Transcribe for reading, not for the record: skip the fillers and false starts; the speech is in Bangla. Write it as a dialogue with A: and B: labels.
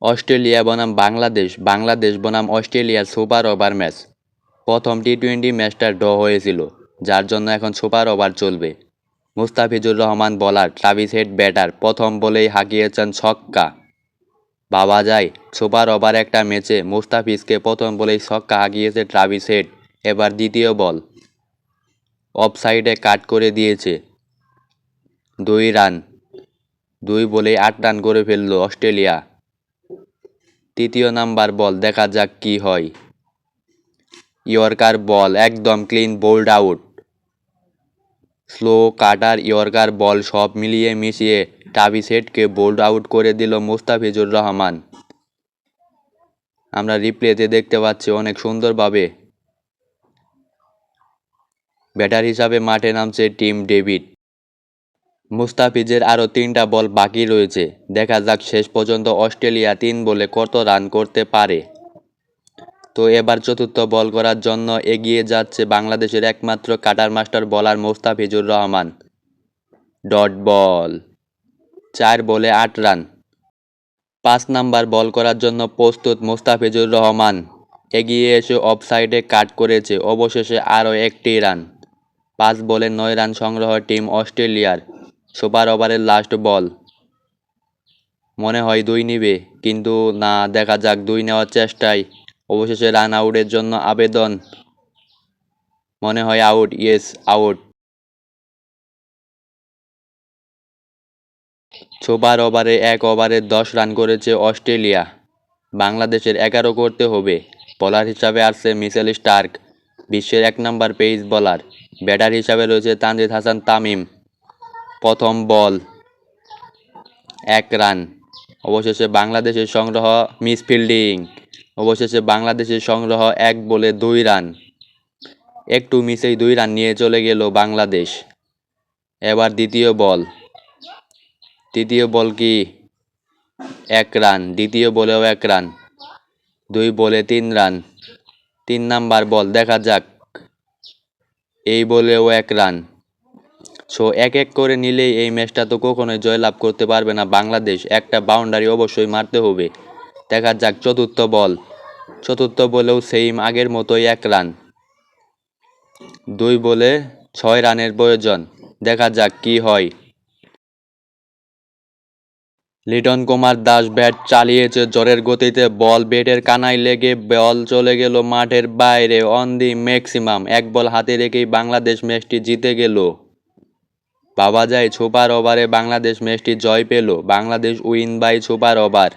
A: অস্ট্রেলিয়া বনাম বাংলাদেশ, বাংলাদেশ বনাম অস্ট্রেলিয়ার সুপার ওভার ম্যাচ। প্রথম টি-20 ম্যাচটা ড্র হয়েছিল, যার জন্য এখন সুপার ওভার চলবে। Mustafizur Rahman bowler, Travis head batter, প্রথম বলেই হাঁকিয়েছেন ছক্কা। ভাবা যায়, সুপার ওভার একটা ম্যাচে মুস্তাফিজকে প্রথম বলেই ছক্কা হাঁকিয়েছে ট্রাভিস হেড। এবার দ্বিতীয় বল, অফ সাইডে কাট করে দিয়েছে। 2 রান, 2 বলেই 8 রান করে ফেলল অস্ট্রেলিয়া। তৃতীয় নাম্বার বল, দেখা যাক কি হয়। ইয়র্কার বল, একদম ক্লিন বোল্ড আউট। স্লো কাটার ইয়র্কার বল সব মিলিয়ে মিশিয়ে ট্রাভিস হেডকে বোল্ড আউট করে দিল মুস্তাফিজুর রহমান। আমরা রিপ্লেতে দেখতে পাচ্ছি অনেক সুন্দরভাবে। ব্যাটার হিসাবে মাঠে নামছে টিম ডেভিড। মুস্তাফিজের আরও 3টা বল বাকি রয়েছে। দেখা যাক শেষ পর্যন্ত অস্ট্রেলিয়া 3 বলে কত রান করতে পারে। তো এবার চতুর্থ বল করার জন্য এগিয়ে যাচ্ছে বাংলাদেশের একমাত্র cutter master bowler Mustafizur Rahman. Dot ball, 4 বলে 8 রান। 5 নাম্বার বল করার জন্য প্রস্তুত মুস্তাফিজুর রহমান। এগিয়ে এসে অফ সাইডে কাট করেছে, অবশেষে আরও 1টি রান। 5 বলে 9 রান সংগ্রহ টিম অস্ট্রেলিয়ার। সুপার ওভারের লাস্ট বল, মনে হয় 2 নিবে, কিন্তু না, দেখা যাক 2 নেওয়ার চেষ্টায়। অবশেষে রান আউটের জন্য আবেদন, মনে হয় আউট, ইয়েস আউট। সুপার ওভারে 1 ওভারে 10 রান করেছে অস্ট্রেলিয়া। বাংলাদেশের 11 করতে হবে। বোলার হিসাবে আসছে মিচেল স্টার্ক, বিশ্বের 1 নম্বর পেস বোলার। ব্যাটার হিসাবে রয়েছে তানজিদ হাসান তামিম। প্রথম বল, 1 রান। অবশেষে বাংলাদেশের সংগ্রহ, মিস ফিল্ডিং। অবশেষে বাংলাদেশের সংগ্রহ 1 বলে 2 রান। একটু মিসেই 2 রান নিয়ে চলে গেল বাংলাদেশ। এবার দ্বিতীয় বল, তৃতীয় বল কি? 1 রান। দ্বিতীয় বলেও 1 রান। 2 বলে 3 রান। 3 নাম্বার বল, দেখা যাক। এই বলেও 1 রান। সো এক এক করে নিলেই এই ম্যাচটা তো কখনোই জয়লাভ করতে পারবে না বাংলাদেশ। একটা বাউন্ডারি অবশ্যই মারতে হবে। দেখা যাক চতুর্থ বল। চতুর্থ বলেও সেম আগের মতোই 1 রান। 2 বলে 6 রানের প্রয়োজন। দেখা যাক কি হয়। লিটন কুমার দাস ব্যাট চালিয়েছে জোরের গতিতে, বল ব্যাটের কানায় লেগে বল চলে গেল মাঠের বাইরে অন দি ম্যাক্সিমাম। 1 বল হাতে রেখেই বাংলাদেশ ম্যাচটি জিতে গেল। ভাবা যায় সুপার ওভারে বাংলাদেশ ম্যাচটি জয় পেল। Bangladesh win by super over.